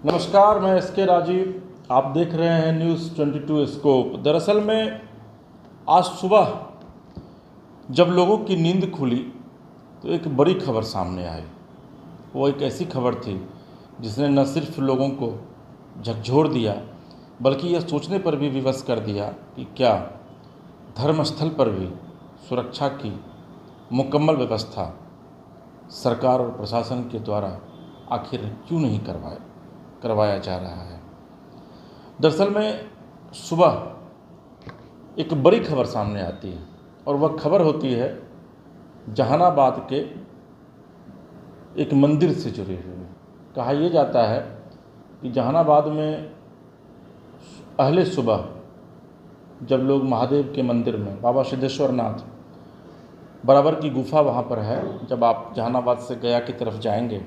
नमस्कार, मैं एसके राजीव। आप देख रहे हैं न्यूज़ 22 स्कोप। दरअसल में आज सुबह जब लोगों की नींद खुली तो एक बड़ी खबर सामने आई। वो एक ऐसी खबर थी जिसने न सिर्फ लोगों को झकझोर दिया बल्कि यह सोचने पर भी विवश कर दिया कि क्या धर्मस्थल पर भी सुरक्षा की मुकम्मल व्यवस्था सरकार और प्रशासन के द्वारा आखिर क्यों नहीं करवाया जा रहा है। दरअसल में सुबह एक बड़ी खबर सामने आती है और वह खबर होती है जहानाबाद के एक मंदिर से जुड़ी हुई। कहा यह जाता है कि जहानाबाद में अहले सुबह जब लोग महादेव के मंदिर में बाबा सिद्धेश्वर नाथ बराबर की गुफा वहाँ पर है, जब आप जहानाबाद से गया की तरफ जाएंगे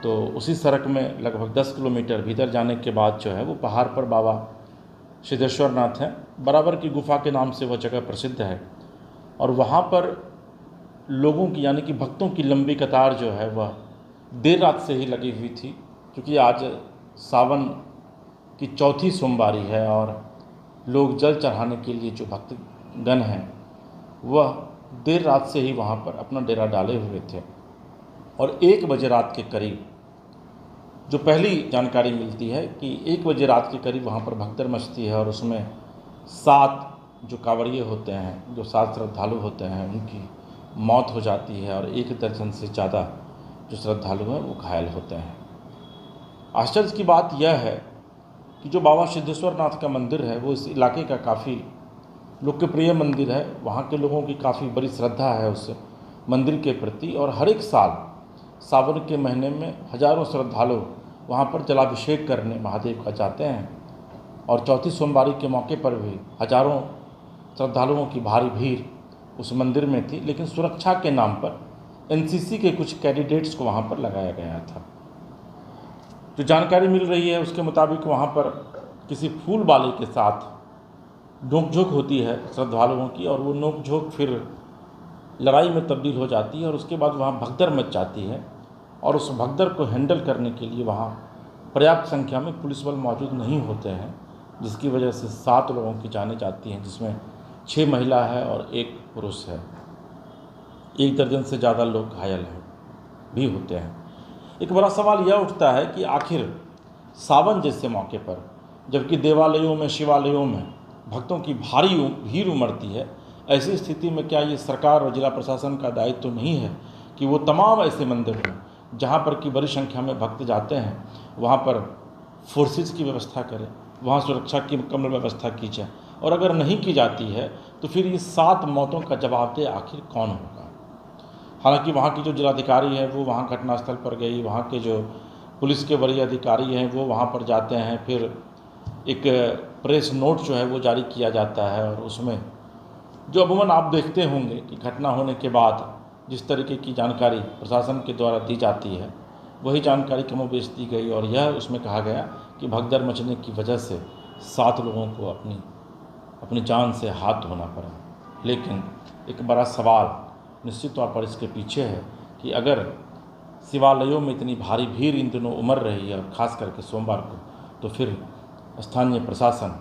तो उसी सड़क में लगभग 10 किलोमीटर भीतर जाने के बाद जो है वो पहाड़ पर बाबा सिद्धेश्वर नाथ हैं। बराबर की गुफा के नाम से वह जगह प्रसिद्ध है और वहाँ पर लोगों की यानी कि भक्तों की लंबी कतार जो है वह देर रात से ही लगी हुई थी, क्योंकि आज सावन की चौथी सोमवारी है और लोग जल चढ़ाने के लिए जो भक्तगण हैं वह देर रात से ही वहाँ पर अपना डेरा डाले हुए थे। और 1 बजे रात के करीब जो पहली जानकारी मिलती है कि 1 बजे रात के करीब वहाँ पर भगदड़ मचती है और उसमें 7 जो कांवड़िए होते हैं, जो 7 श्रद्धालु होते हैं, उनकी मौत हो जाती है और 1 दर्जन से ज़्यादा जो श्रद्धालु हैं वो घायल होते हैं। आश्चर्य की बात यह है कि जो बाबा सिद्धेश्वर नाथ का मंदिर है वो इस इलाके का काफ़ी लोकप्रिय मंदिर है। वहाँ के लोगों की काफ़ी बड़ी श्रद्धा है उस मंदिर के प्रति और हर एक साल सावन के महीने में हजारों श्रद्धालु वहाँ पर जलाभिषेक करने महादेव का जाते हैं और चौथी सोमवारी के मौके पर भी हजारों श्रद्धालुओं की भारी भीड़ उस मंदिर में थी। लेकिन सुरक्षा के नाम पर एनसीसी के कुछ कैंडिडेट्स को वहाँ पर लगाया गया था। जो जानकारी मिल रही है उसके मुताबिक वहाँ पर किसी फूल वाले के साथ नोकझोंक होती है श्रद्धालुओं की और वो नोकझोंक फिर लड़ाई में तब्दील हो जाती है और उसके बाद वहाँ भगदड़ मच जाती है और उस भगदड़ को हैंडल करने के लिए वहाँ पर्याप्त संख्या में पुलिस बल मौजूद नहीं होते हैं, जिसकी वजह से 7 लोगों की जानें जाती हैं, जिसमें 6 महिला है और 1 पुरुष है। 1 दर्जन से ज़्यादा लोग घायल भी होते हैं। एक बड़ा सवाल यह उठता है कि आखिर सावन जैसे मौके पर जबकि देवालयों में शिवालयों में भक्तों की भारी भीड़ उमड़ती है, ऐसी स्थिति में क्या ये सरकार और जिला प्रशासन का दायित्व तो नहीं है कि वो तमाम ऐसे मंदिर हों जहाँ पर कि बड़ी संख्या में भक्त जाते हैं वहाँ पर फोर्सेस की व्यवस्था करें, वहाँ सुरक्षा की मुकम्मल व्यवस्था की जाए। और अगर नहीं की जाती है तो फिर ये 7 मौतों का जवाबदेह आखिर कौन होगा। हालांकि वहाँ की जो जिलाधिकारी है वो वहाँ घटनास्थल पर गई, वहाँ के जो पुलिस के वरीय अधिकारी हैं वो वहाँ पर जाते हैं, फिर एक प्रेस नोट जो है वो जारी किया जाता है और उसमें जो अमूमन आप देखते होंगे कि घटना होने के बाद जिस तरीके की जानकारी प्रशासन के द्वारा दी जाती है वही जानकारी कमोबेश दी गई और यह उसमें कहा गया कि भगदड़ मचने की वजह से 7 लोगों को अपनी जान से हाथ धोना पड़ा। लेकिन एक बड़ा सवाल निश्चित तौर पर इसके पीछे है कि अगर शिवालयों में इतनी भारी भीड़ इन दिनों उमड़ रही है और ख़ास करके सोमवार को, तो फिर स्थानीय प्रशासन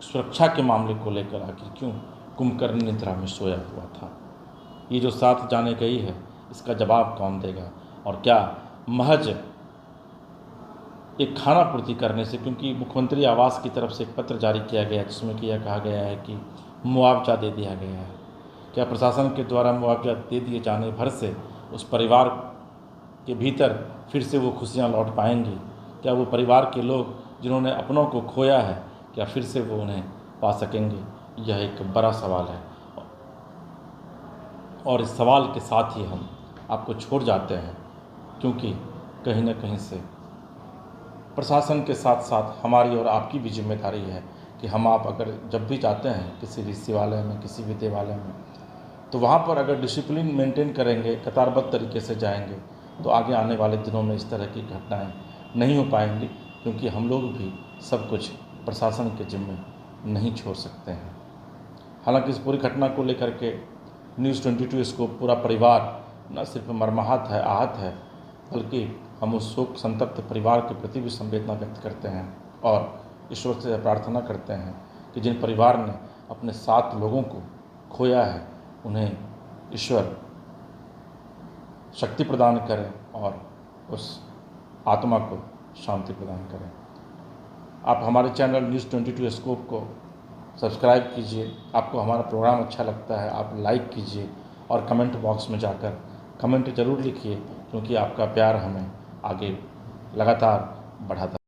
सुरक्षा के मामले को लेकर आखिर क्यों कुंभकर्ण निद्रा में सोया हुआ था। ये जो 7 जाने गई है इसका जवाब कौन देगा। और क्या महज एक खाना पूर्ति करने से, क्योंकि मुख्यमंत्री आवास की तरफ से एक पत्र जारी किया गया जिसमें कि यह कहा गया है कि मुआवजा दे दिया गया है, क्या प्रशासन के द्वारा मुआवजा दे दिए जाने भर से उस परिवार के भीतर फिर से वो खुशियाँ लौट पाएंगी? क्या वो परिवार के लोग जिन्होंने अपनों को खोया है क्या फिर से वो उन्हें पा सकेंगे? यह एक बड़ा सवाल है और इस सवाल के साथ ही हम आपको छोड़ जाते हैं, क्योंकि कहीं न कहीं से प्रशासन के साथ साथ हमारी और आपकी भी जिम्मेदारी है कि हम आप अगर जब भी जाते हैं किसी भी शिवालय में, किसी भी देवालय में, तो वहाँ पर अगर डिसिप्लिन मेंटेन करेंगे, कतारबद्ध तरीके से जाएंगे, तो आगे आने वाले दिनों में इस तरह की घटनाएं नहीं हो पाएंगी, क्योंकि हम लोग भी सब कुछ प्रशासन के जिम्मे नहीं छोड़ सकते हैं। हालांकि इस पूरी घटना को लेकर के न्यूज़ 22 इसको पूरा परिवार न सिर्फ मर्माहत है, आहत है, बल्कि हम उस शोक संतप्त परिवार के प्रति भी संवेदना व्यक्त करते हैं और ईश्वर से प्रार्थना करते हैं कि जिन परिवार ने अपने 7 लोगों को खोया है उन्हें ईश्वर शक्ति प्रदान करें और उस आत्मा को शांति प्रदान करें। आप हमारे चैनल न्यूज़ 22 स्कोप को सब्सक्राइब कीजिए। आपको हमारा प्रोग्राम अच्छा लगता है आप लाइक कीजिए और कमेंट बॉक्स में जाकर कमेंट ज़रूर लिखिए, क्योंकि आपका प्यार हमें आगे लगातार बढ़ाता है।